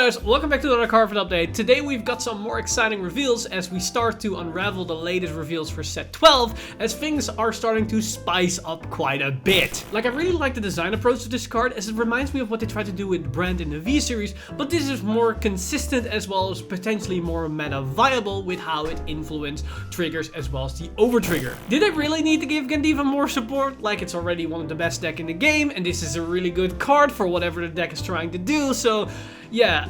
guys, welcome back to another Cardfight update. Today we've got some more exciting reveals as we start to unravel the latest reveals for set 12, as things are starting to spice up quite a bit. Like, I really like the design approach to this card, as it reminds me of what they tried to do with Brand in the V series, but this is more consistent as well as potentially more meta viable with how it influenced triggers as well as the over trigger. Did I really need to give Gandiva more support? Like, it's already one of the best decks in the game, and this is a really good card for whatever the deck is trying to do, so yeah,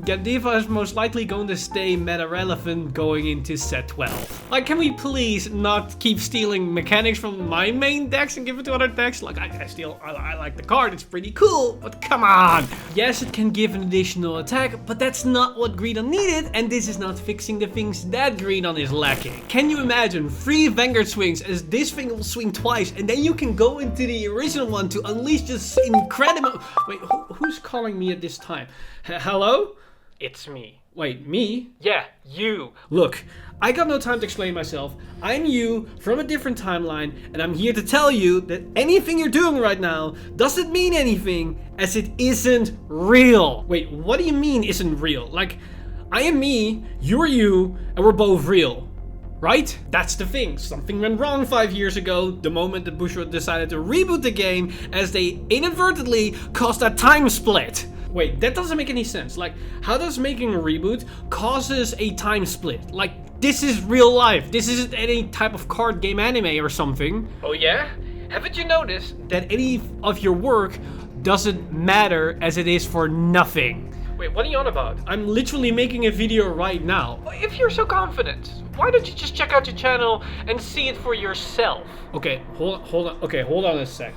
Gandiva is most likely going to stay meta relevant going into set 12. Like, can we please not keep stealing mechanics from my main decks and give it to other decks? Like, I like the card, it's pretty cool, but come on! Yes, it can give an additional attack, but that's not what Greedon needed, and this is not fixing the things that Greedon is lacking. Can you imagine 3 Vanguard swings as this thing will swing twice, and then you can go into the original one to unleash just incredible... Wait, who's calling me at this time? Hello? It's me. Wait, me? Yeah, you. Look, I got no time to explain myself. I'm you from a different timeline, and I'm here to tell you that anything you're doing right now doesn't mean anything, as it isn't real. Wait, what do you mean isn't real? Like, I am me, you're you, and we're both real. Right? That's the thing. Something went wrong 5 years ago, the moment that Bushiroad decided to reboot the game, as they inadvertently caused a time split. Wait, that doesn't make any sense. Like, how does making a reboot causes a time split? Like, this is real life. This isn't any type of card game anime or something. Oh yeah? Haven't you noticed that any of your work doesn't matter as it is for nothing? Wait, what are you on about? I'm literally making a video right now. If you're so confident, why don't you just check out your channel and see it for yourself? Okay, hold on. Okay, hold on a sec.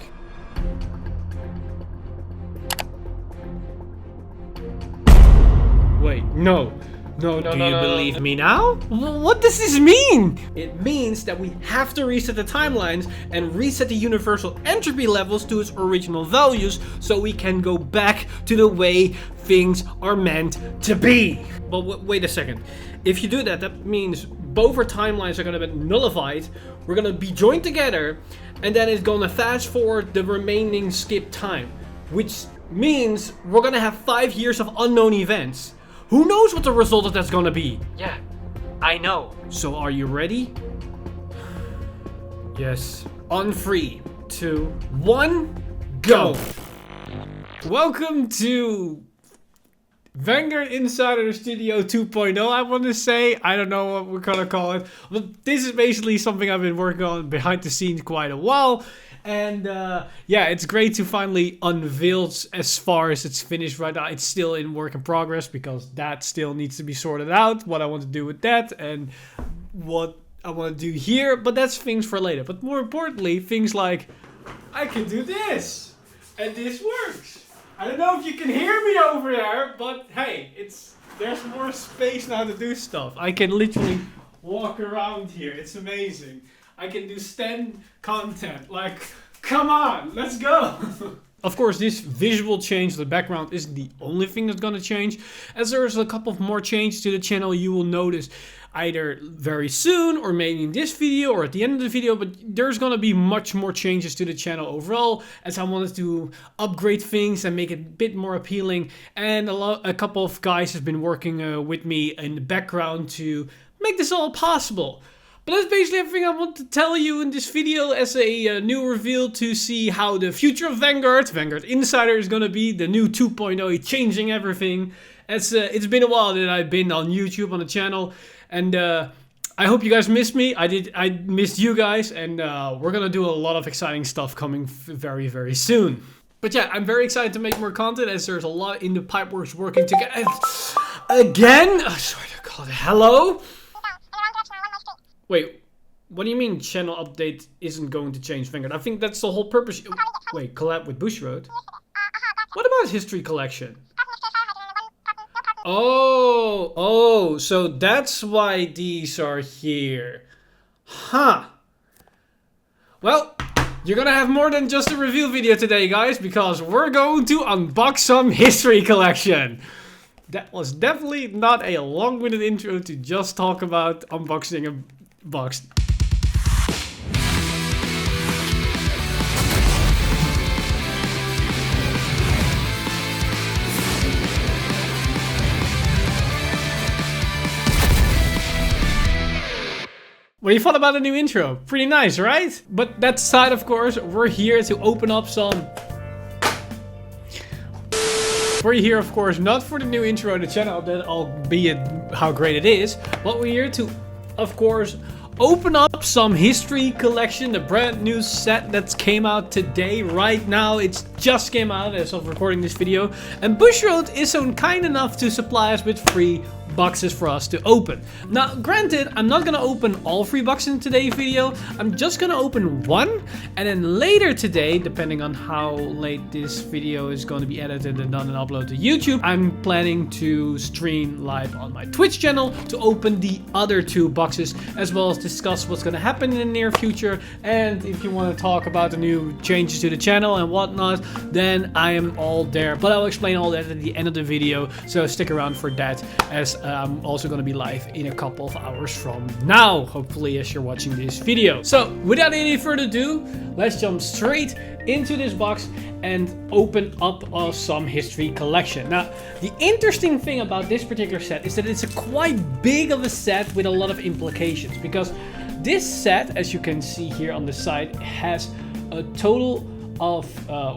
Wait, no. Do you believe me now? What does this mean? It means that we have to reset the timelines and reset the universal entropy levels to its original values so we can go back to the way things are meant to be. But wait a second. If you do that, that means both our timelines are going to be nullified, we're going to be joined together, and then it's going to fast forward the remaining skip time, which means we're going to have 5 years of unknown events. Who knows what the result of that's gonna be? Yeah, I know. So are you ready? Yes. On 3, 2, 1, go! Welcome to Vanguard Insider Studio 2.0, I want to say. I don't know what we're gonna call it. But this is basically something I've been working on behind the scenes quite a while. And yeah, it's great to finally unveil as far as it's finished right now. It's still in work in progress because that still needs to be sorted out. What I want to do with that and what I want to do here. But that's things for later. But more importantly, things like I can do this. And this works. I don't know if you can hear me over there. But hey, there's more space now to do stuff. I can literally walk around here. It's amazing. I can do stand content, like, come on, let's go! Of course, this visual change to the background isn't the only thing that's gonna change, as there's a couple of more changes to the channel you will notice either very soon, or maybe in this video, or at the end of the video, but there's gonna be much more changes to the channel overall, as I wanted to upgrade things and make it a bit more appealing, and a couple of guys have been working with me in the background to make this all possible. But that's basically everything I want to tell you in this video as a new reveal to see how the future of Vanguard Insider is gonna be, the new 2.0, changing everything. It's been a while that I've been on YouTube on the channel, and I hope you guys missed me. I missed you guys, and we're gonna do a lot of exciting stuff coming very, very soon. But yeah, I'm very excited to make more content as there's a lot in the pipeworks working together. Again? Oh, sorry to call it. Hello? Wait, what do you mean channel update isn't going to change Vanguard? I think that's the whole purpose. Wait, collab with Bushiroad? What about history collection? Oh, so that's why these are here. Huh. Well, you're gonna have more than just a review video today, guys, because we're going to unbox some history collection. That was definitely not a long-winded intro to just talk about unboxing a box. What do you thought about the new intro? Pretty nice, right? But that aside, of course, we're here to open up some... We're here, of course, not for the new intro of the channel, that albeit how great it is, but we're here to, of course, open up some history collection, the brand new set that came out today, right now. It's just came out as of recording this video, and Bushroad is so kind enough to supply us with free boxes for us to open. Now, granted, I'm not gonna open all 3 boxes in today's video. I'm just gonna open 1, and then later today, depending on how late this video is going to be edited and done and uploaded to YouTube, I'm planning to stream live on my Twitch channel to open the other 2 boxes, as well as discuss what's gonna happen in the near future. And if you want to talk about the new changes to the channel and whatnot, then I am all there. But I'll explain all that at the end of the video, so stick around for that, as I'm also going to be live in a couple of hours from now, hopefully, as you're watching this video. So without any further ado, let's jump straight into this box and open up some history collection. Now, the interesting thing about this particular set is that it's a quite big of a set with a lot of implications, because this set, as you can see here on the side, has a total of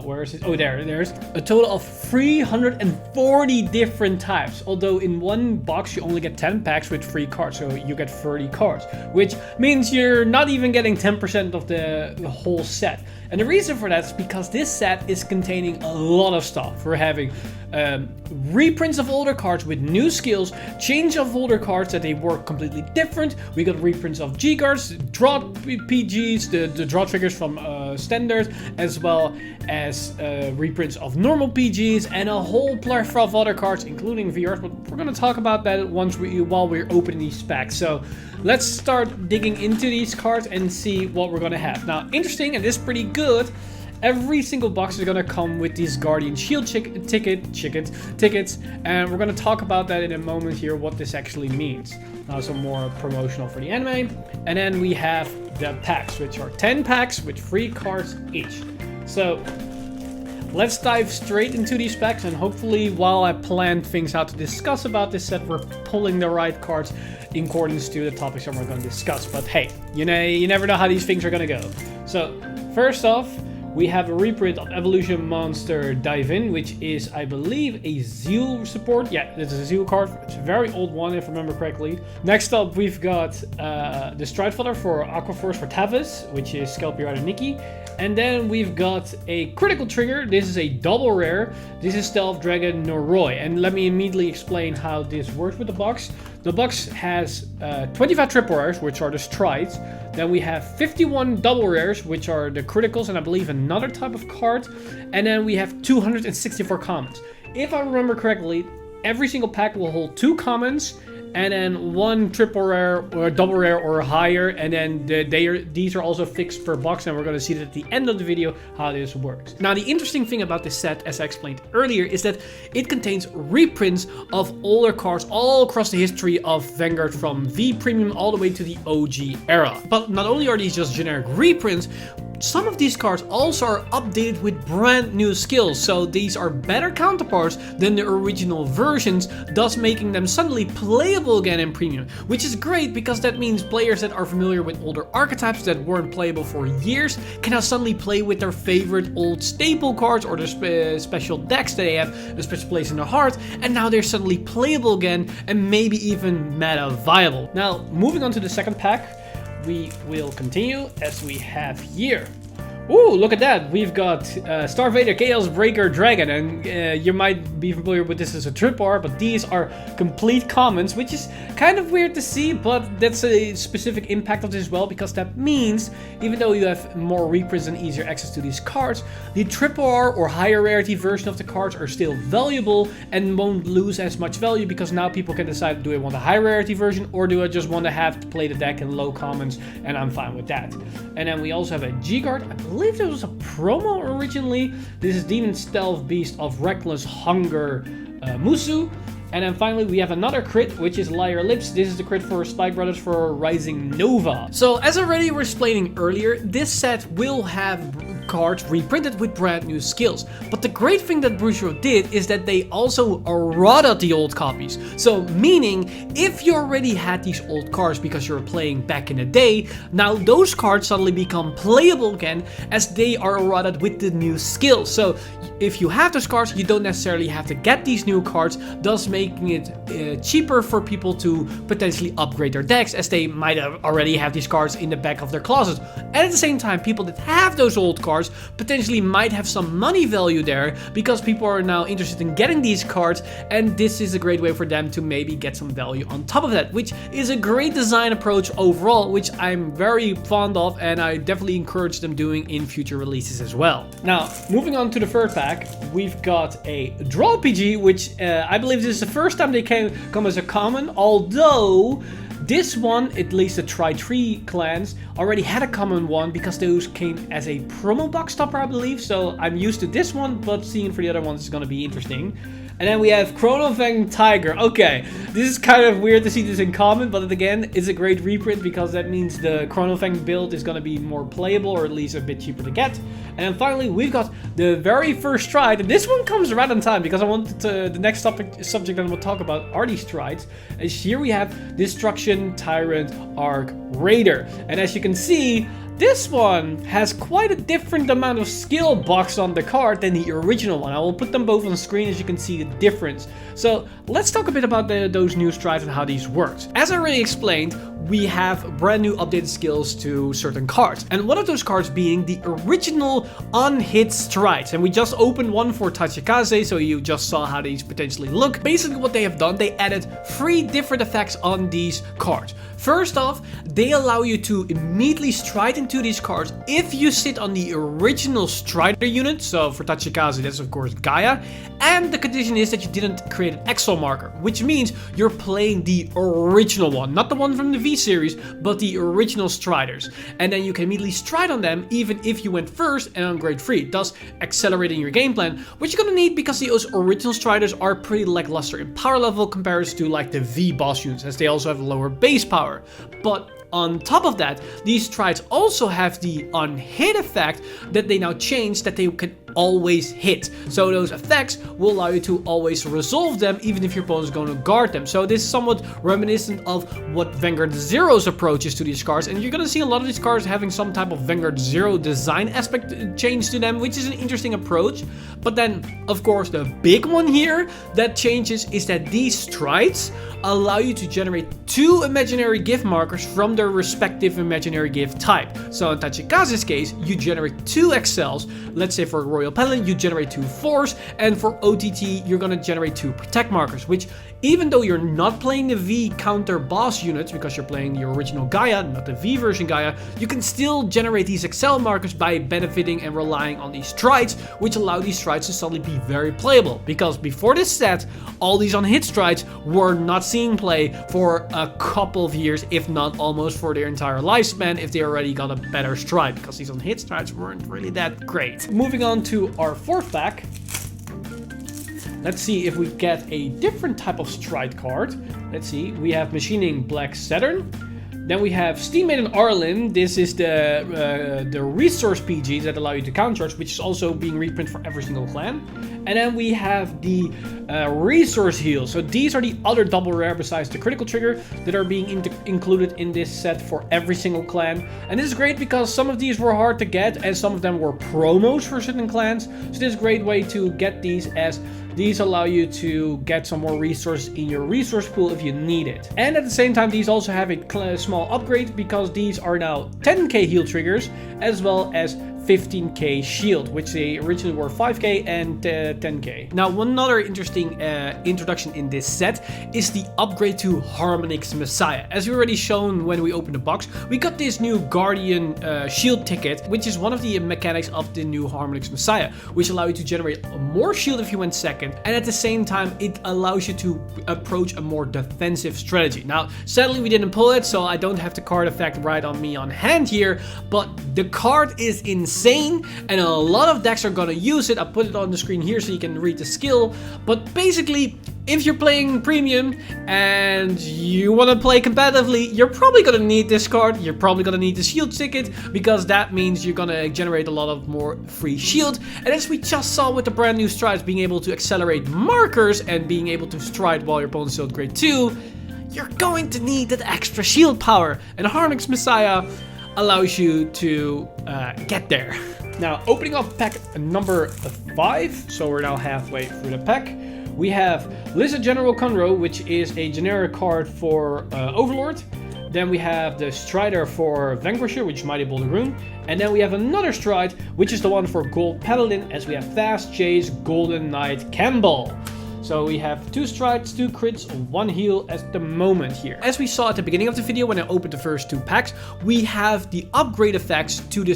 where is it? Oh, there's a total of 340 different types, although in one box you only get 10 packs with free cards, so you get 30 cards, which means you're not even getting 10% of the whole set. And the reason for that is because this set is containing a lot of stuff. We're having reprints of older cards with new skills, change of older cards that they work completely different. We got reprints of G cards, draw PGs, the draw triggers from standard, as well as reprints of normal PGs, and a whole plethora of other cards, including VRs. But we're gonna talk about that while we're opening these packs. So let's start digging into these cards and see what we're gonna have. Now, interesting, and this is pretty good. Every single box is gonna come with these Guardian Shield tickets, and we're gonna talk about that in a moment here, what this actually means. Now, some more promotional for the anime, and then we have the packs, which are 10 packs with 3 cards each. So let's dive straight into these packs, and hopefully, while I plan things out to discuss about this set, we're pulling the right cards in accordance to the topics that we're going to discuss. But hey, you never know how these things are going to go. So first off, we have a reprint of Evolution Monster Dive In, which is, I believe, a Zeal support. Yeah, this is a Zeal card. It's a very old one, if I remember correctly. Next up, we've got the Stride Fodder for Aquaforce for Tavis, which is Skelpie and Nikki. And then we've got a critical trigger. This is a double rare. This is Stealth Dragon Noroi. And let me immediately explain how this works with the box. The box has 25 triple rares, which are the strides. Then we have 51 double rares, which are the criticals, and I believe another type of card. And then we have 264 commons. If I remember correctly, every single pack will hold 2 commons, and then 1 triple rare or double rare or higher, and then these are also fixed per box, and we're going to see that at the end of the video how this works. Now, the interesting thing about this set, as I explained earlier, is that it contains reprints of older cards all across the history of Vanguard, from V Premium all the way to the OG era. But not only are these just generic reprints, some of these cards also are updated with brand new skills, so these are better counterparts than the original versions, thus making them suddenly playable again in Premium, which is great because that means players that are familiar with older archetypes that weren't playable for years can now suddenly play with their favorite old staple cards or their special decks that they have a special place in their heart, and now they're suddenly playable again and maybe even meta viable. Now, moving on to the second pack, we will continue as we have here. Ooh, look at that. We've got Star Vader Chaos Breaker Dragon, and you might be familiar with this as a triple R, but these are complete commons, which is kind of weird to see, but that's a specific impact of this as well, because that means, even though you have more reprints and easier access to these cards, the triple R or higher rarity version of the cards are still valuable and won't lose as much value, because now people can decide, do I want a high rarity version, or do I just want to have to play the deck in low commons, and I'm fine with that. And then we also have a G-Guard. I believe there was a promo originally. This is Demon Stealth Beast of Reckless Hunger Musu. And then finally we have another crit, which is Liar Lips. This is the crit for Spike Brothers for Rising Nova. So as already were explaining earlier, this set will have cards reprinted with brand new skills. But the great thing that Brujo did is that they also errata the old copies. So meaning, if you already had these old cards because you were playing back in the day, now those cards suddenly become playable again as they are errated with the new skills. So if you have those cards, you don't necessarily have to get these new cards, thus making it cheaper for people to potentially upgrade their decks, as they might have already have these cards in the back of their closet. And at the same time, people that have those old cards potentially might have some money value there, because people are now interested in getting these cards, and this is a great way for them to maybe get some value on top of that, which is a great design approach overall, which I'm very fond of, and I definitely encourage them doing in future releases as well. Now, moving on to the third pack, we've got a Draw PG, which I believe this is the first time they come as a common, although this one, at least the Tri-3 clans, already had a common one because those came as a promo box topper, I believe. So I'm used to this one, but seeing for the other ones is going to be interesting. And then we have Chronovang Tiger. Okay, this is kind of weird to see this in common, but again, it's a great reprint because that means the Chronovang build is going to be more playable, or at least a bit cheaper to get. And then finally, we've got the very first stride, and this one comes right on time because I wanted to, the next subject that I'm going to talk about are these strides. And here we have Destruction Tyrant Arc Raider. And as you can see, this one has quite a different amount of skill box on the card than the original one. I will put them both on the screen as you can see the difference. So let's talk a bit about those new strides and how these work. As I already explained, we have brand new updated skills to certain cards. And one of those cards being the original unhit strides. And we just opened one for Tachikaze, so you just saw how these potentially look. Basically what they have done, they added 3 different effects on these cards. First off, they allow you to immediately stride into these cards if you sit on the original Strider unit. So for Tachikaze, that's of course Gaia. And the condition is that you didn't create an Exo marker, which means you're playing the original one, not the one from the V series, but the original Striders. And then you can immediately stride on them even if you went first and on grade 3, thus accelerating your game plan, which you're gonna need because those original Striders are pretty lackluster in power level compared to like the V boss units, as they also have lower base power. But on top of that, these strides also have the unhit effect that they now changed, that they can always hit. So those effects will allow you to always resolve them even if your opponent is going to guard them. So this is somewhat reminiscent of what Vanguard Zero's approach is to these cards, and you're going to see a lot of these cards having some type of Vanguard Zero design aspect change to them, which is an interesting approach. But then, of course, the big one here that changes is that these strides allow you to generate 2 imaginary gift markers from their respective imaginary gift type. So in Tachikaze's case, you generate 2 XLs. Let's say for Royal Paladin, you generate 2 Force, and for OTT, you're gonna generate 2 Protect markers, which even though you're not playing the V counter boss units because you're playing the original Gaia, not the V version Gaia, you can still generate these XL markers by benefiting and relying on these strides, which allow these strides to suddenly be very playable. Because before this set, all these unhit strides were not seeing play for a couple of years, if not almost for their entire lifespan, if they already got a better stride, because these unhit strides weren't really that great. Moving on to our 4th pack. Let's see if we get a different type of stride card. Let's see, we have Machining Black Saturn. Then we have Steam Maiden Arlen. This is the resource PGs that allow you to countercharge, which is also being reprinted for every single clan. And then we have the resource heal. So these are the other double rare besides the critical trigger that are being included in this set for every single clan. And this is great because some of these were hard to get and some of them were promos for certain clans. So this is a great way to get these, as these allow you to get some more resources in your resource pool if you need it. And at the same time, these also have a small upgrade because these are now 10k heal triggers as well as 15k shield, which they originally were 5k and 10k. Now, one other interesting introduction in this set is the upgrade to Harmonix Messiah. As we already shown when we opened the box, we got this new Guardian shield ticket, which is one of the mechanics of the new Harmonix Messiah, which allow you to generate more shield if you went second, and at the same time it allows you to approach a more defensive strategy. Now, sadly we didn't pull it, so I don't have the card effect right on me on hand here, but the card is insane. insane, and a lot of decks are gonna use it. I put it on the screen here so you can read the skill, but basically, if you're playing premium and you want to play competitively, you're probably going to need this card. You're probably going to need the shield ticket, because that means you're going to generate a lot of more free shield. And as we just saw with the brand new strides, being able to accelerate markers and being able to stride while your opponent's still at grade 2, you're going to need that extra shield power. And Harmix Messiah allows you to get there. Now, opening up pack number 5. So we're now halfway through the pack. We have Lizard General Conroe, which is a generic card for Overlord. Then we have the Strider for Vanquisher, which is Mighty Boulder Rune. And then we have another Stride, which is the one for Gold Paladin, as we have Fast Chase, Golden Knight, Campbell. So we have 2 strides, 2 crits, 1 heal at the moment here. As we saw at the beginning of the video when I opened the first 2 packs, we have the upgrade effects to the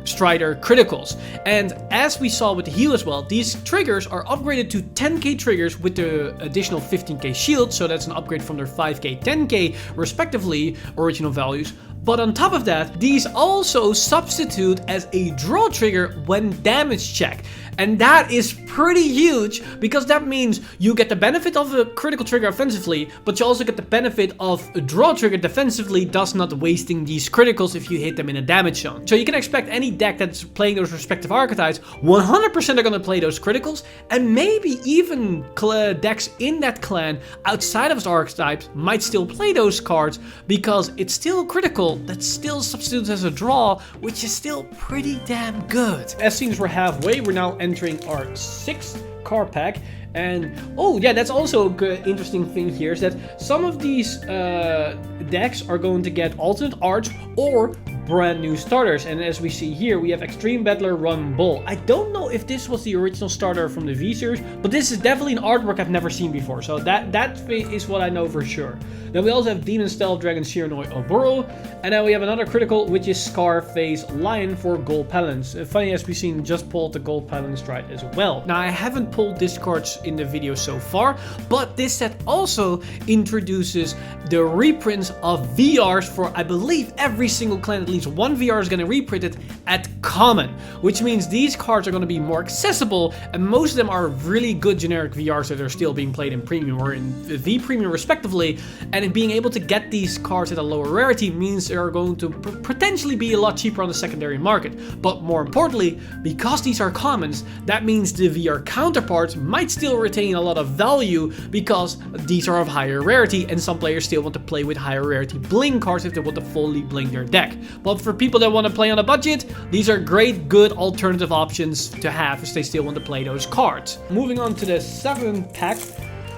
Strider criticals. And as we saw with the heal as well, these triggers are upgraded to 10k triggers with the additional 15k shield, so that's an upgrade from their 5k, 10k respectively original values. But on top of that, these also substitute as a draw trigger when damage check. And that is pretty huge, because that means you get the benefit of a critical trigger offensively, but you also get the benefit of a draw trigger defensively, thus not wasting these criticals if you hit them in a damage zone. So you can expect any deck that's playing those respective archetypes, 100% are going to play those criticals, and maybe even decks in that clan outside of those archetypes might still play those cards, because it's still critical, that still substitutes as a draw, which is still pretty damn good. As soon as we're halfway, we're now entering our 6th card pack. And oh yeah, that's also a good interesting thing here, is that some of these decks are going to get alternate arts or brand new starters. And as we see here, we have Extreme Battler Run Bull. I don't know if this was the original starter from the V series, but this is definitely an artwork I've never seen before, so that is what I know for sure. Then we also have Demon Stealth Dragon Shiranoi Oboro, and then we have another critical, which is Scarface Lion for Gold Paladins. Funny, as we've seen, just pulled the Gold Paladin Stride as well. Now, I haven't pulled discards in the video so far, but this set also introduces the reprints of VRs for, I believe, every single clan. At least one VR is going to reprint it at common, which means these cards are going to be more accessible, and most of them are really good generic VRs that are still being played in premium or in V premium respectively. And being able to get these cards at a lower rarity means they are going to potentially be a lot cheaper on the secondary market. But more importantly, because these are commons, that means the VR counterparts might still retain a lot of value, because these are of higher rarity, and some players still want to play with higher rarity bling cards if they want to fully bling their deck. But for people that want to play on a budget, these are great, good alternative options to have if they still want to play those cards. Moving on to the 7th pack.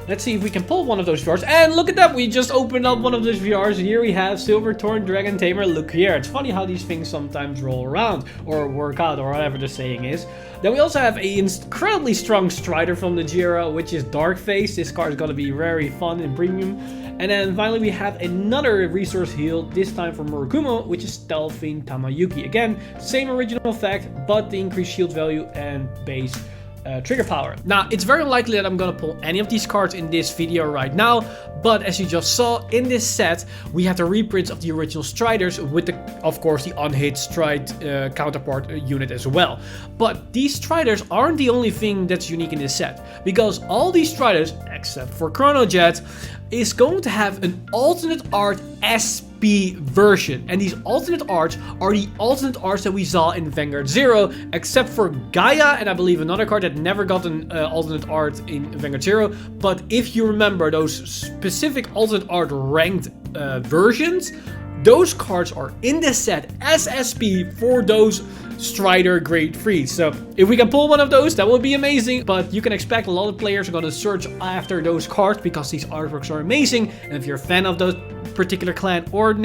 Let's see if we can pull one of those VRs. And look at that, we just opened up one of those VRs. Here we have Silverthorn Dragon Tamer Luquier. It's funny how these things sometimes roll around or work out, or whatever the saying is. Then we also have an incredibly strong Strider from the Jira, which is Darkface. This card is going to be very fun in premium. And then finally we have another resource heal, this time from Murakumo, which is Stealthing Tamayuki. Again, same original effect, but the increased shield value and base trigger power. Now, it's very unlikely that I'm gonna pull any of these cards in this video right now, but as you just saw in this set, we have the reprints of the original Striders with the, of course, the unhit Stride counterpart unit as well. But these Striders aren't the only thing that's unique in this set, because all these Striders, except for Chronojet, is going to have an alternate art SP version. And these alternate arts are the alternate arts that we saw in Vanguard 0, except for Gaia, and I believe another card that never got an alternate art in Vanguard 0. But if you remember those specific alternate art ranked versions, those cards are in this set as SP for those Strider grade 3. So if we can pull one of those, that would be amazing. But you can expect a lot of players are going to search after those cards because these artworks are amazing. And if you're a fan of those particular clan or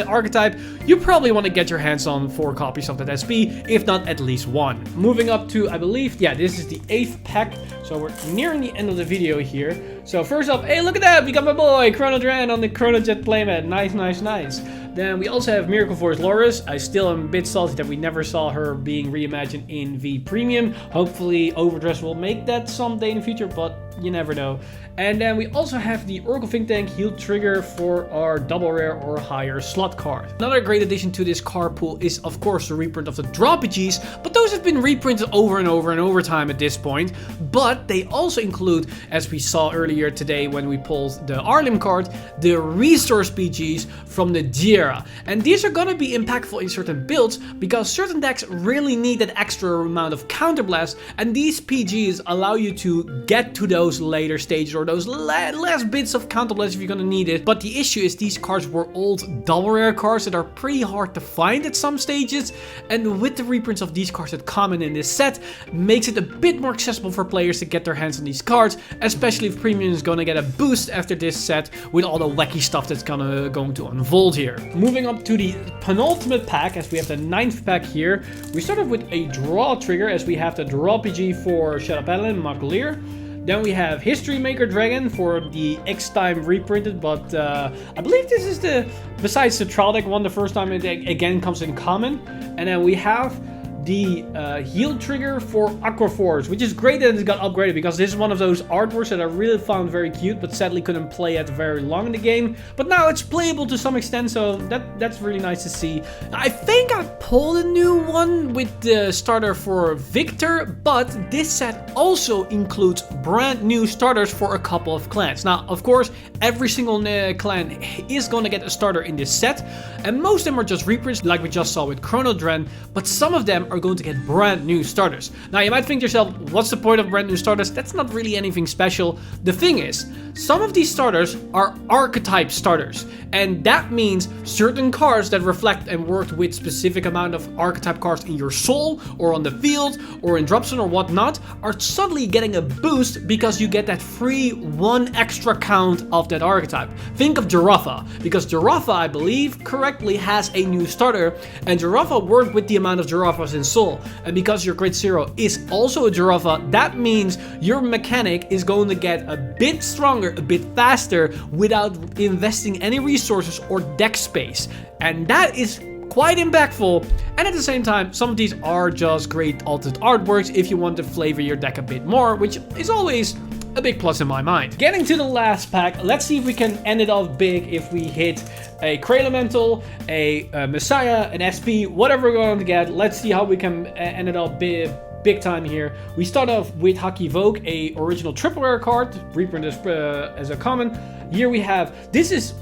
archetype, you probably want to get your hands on 4 copies of that SP, if not at least 1. Moving up to, I believe, yeah, this is the 8th pack. So we're nearing the end of the video here. So first up, hey, look at that, we got my boy Chrono Dran on the Chrono Jet playmat. Nice, nice, nice. Then we also have Miracle Force Loris. I still am a bit salty that we never saw her being reimagined in V Premium. Hopefully Overdress will make that someday in the future, but you never know. And then we also have the Oracle Think Tank Heal Trigger for our double rare or higher slot card. Another great addition to this card pool is of course the reprint of the Droppages, but those have been reprinted over and over and over time at this point. But they also include, as we saw earlier today when we pulled the Arlim card, the Resource PGs from the Jira. And these are gonna be impactful in certain builds because certain decks really need that extra amount of counterblast, and these PGs allow you to get to those later stages or those last bits of counterblast if you're gonna need it. But the issue is these cards were old double rare cards that are pretty hard to find at some stages, and with the reprints of these cards that come in this set, makes it a bit more accessible for players to get their hands on these cards, especially if Premium is gonna get a boost after this set with all the wacky stuff that's going to unfold here. Moving up to the penultimate pack, as we have the 9th pack here, we started with a draw trigger as we have the draw PG for Shadow Paladin Makalier. Then we have History Maker Dragon for the X-Time reprinted, but I believe this is besides the trial deck one, the first time it again comes in common. And then we have the heal trigger for Aquaforce, which is great that it got upgraded because this is one of those artworks that I really found very cute, but sadly couldn't play it very long in the game. But now it's playable to some extent, so that's really nice to see. I think I pulled a new one with the starter for Victor, but this set also includes brand new starters for a couple of clans. Now, of course, every single clan is going to get a starter in this set, and most of them are just reprints like we just saw with Chrono Dran, but some of them are going to get brand new starters. Now you might think to yourself, what's the point of brand new starters? That's not really anything special. The thing is, some of these starters are archetype starters, and that means certain cards that reflect and work with specific amount of archetype cards in your soul or on the field or in Dropzone or whatnot are suddenly getting a boost because you get that free 1 extra count of that archetype. Think of Giraffa, because Giraffa, I believe correctly, has a new starter, and Giraffa worked with the amount of Giraffas in soul, and because your Grid Zero is also a Giraffa, that means your mechanic is going to get a bit stronger, a bit faster without investing any resources or deck space, and that is quite impactful. And at the same time, some of these are just great altered artworks if you want to flavor your deck a bit more, which is always a big plus in my mind. Getting to the last pack, let's see if we can end it off big if we hit a Kraylemental, a Messiah, an SP, whatever we're going to get. Let's see how we can end it off big time here. We start off with Haki Vogue, a original triple rare card, reprint as a common. Here we have, this is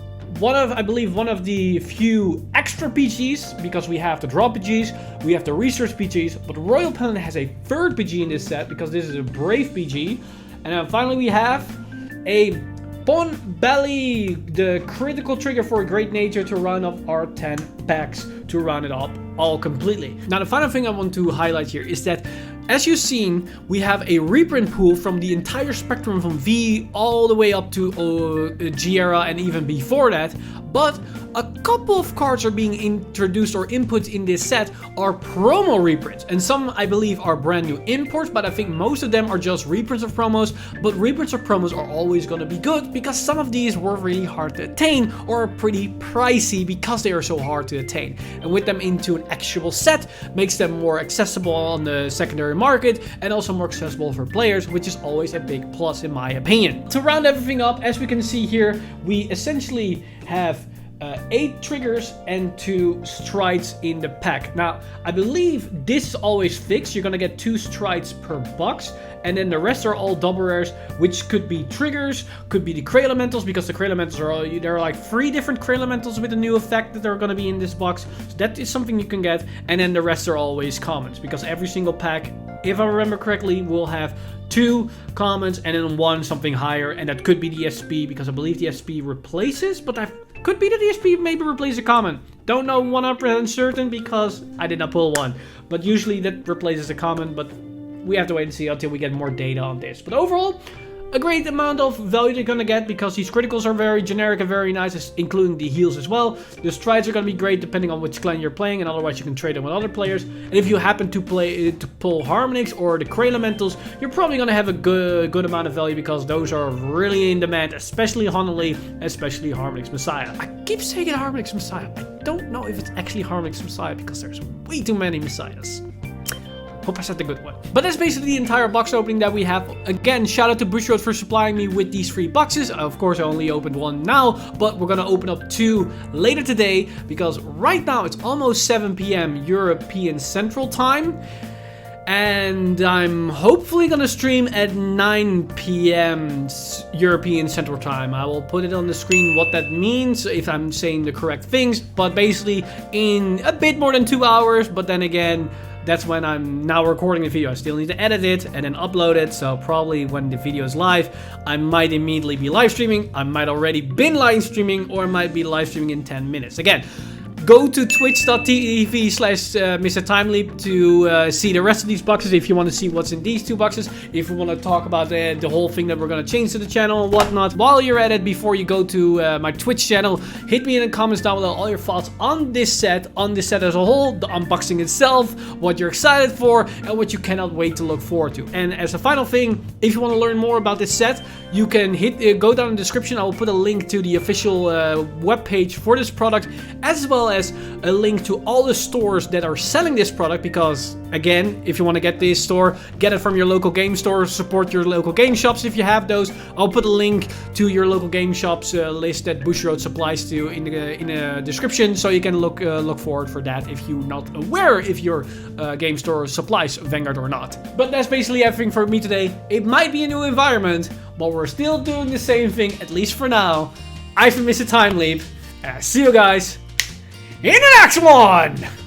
I believe one of the few extra PGs, because we have the draw PGs, we have the research PGs, but Royal Paladin has a third PG in this set because this is a Brave PG. And then finally we have a Bon Belly, the critical trigger for a Great Nature to round up our 10 packs to round it up all completely. Now the final thing I want to highlight here is that, as you've seen, we have a reprint pool from the entire spectrum from V all the way up to G-Era and even before that, but a couple of cards are being introduced or inputs in this set are promo reprints, and some I believe are brand new imports, but I think most of them are just reprints of promos. But reprints of promos are always going to be good because some of these were really hard to attain or are pretty pricey because they are so hard to attain, and with them into an actual set makes them more accessible on the secondary market and also more accessible for players, which is always a big plus in my opinion. To round everything up, as we can see here, we essentially have 8 triggers and 2 strides in the pack. Now, I believe this is always fixed. You're gonna get 2 strides per box, and then the rest are all double rares, which could be triggers, could be the Kraylementals, because the Kraylementals there are like 3 different Kraylementals with a new effect that are gonna be in this box. So that is something you can get, and then the rest are always commons, because every single pack, if I remember correctly, will have 2 commons and then 1 something higher, and that could be the SP, because I believe the SP replaces, but could be that the SP maybe replaces a common. Don't know 100% certain because I did not pull one, but usually that replaces a common, but we have to wait and see until we get more data on this. But overall, a great amount of value they're gonna get because these criticals are very generic and very nice, including the heals as well. The strides are gonna be great depending on which clan you're playing, and otherwise you can trade them with other players. And if you happen to pull Harmonix or the Cray Elementals, you're probably gonna have a good amount of value because those are really in demand, especially Honolulu, especially Harmonix Messiah. I keep saying it Harmonix Messiah. I don't know if it's actually Harmonix Messiah because there's way too many Messiahs. Hope I said the good one. But that's basically the entire box opening that we have. Again, shout out to Bushrod for supplying me with these free boxes. Of course, I only opened one now, but we're gonna open up 2 later today because right now it's almost 7 p.m. European Central Time. And I'm hopefully gonna stream at 9 p.m. European Central Time. I will put it on the screen what that means if I'm saying the correct things. But basically in a bit more than 2 hours, but then again, that's when I'm now recording the video. I still need to edit it and then upload it. So probably when the video is live, I might immediately be live streaming. I might already been live streaming, or I might be live streaming in 10 minutes. Again, go to twitch.tv/MrTimeleap to see the rest of these boxes if you want to see what's in these 2 boxes. If you want to talk about the whole thing that we're going to change to the channel and whatnot. While you're at it, before you go to my Twitch channel, hit me in the comments down below all your thoughts on this set as a whole, the unboxing itself, what you're excited for, and what you cannot wait to look forward to. And as a final thing, if you want to learn more about this set, you can go down in the description. I will put a link to the official webpage for this product, as well as a link to all the stores that are selling this product, because again, if you want to get this store, get it from your local game store, support your local game shops if you have those. I'll put a link to your local game shops list that Bushrod supplies to in the description, so you can look forward for that if you're not aware if your game store supplies Vanguard or not. But that's basically everything for me today. It might be a new environment, but we're still doing the same thing, at least for now. I've been Mr. Time Leap, and I see you guys in the next one!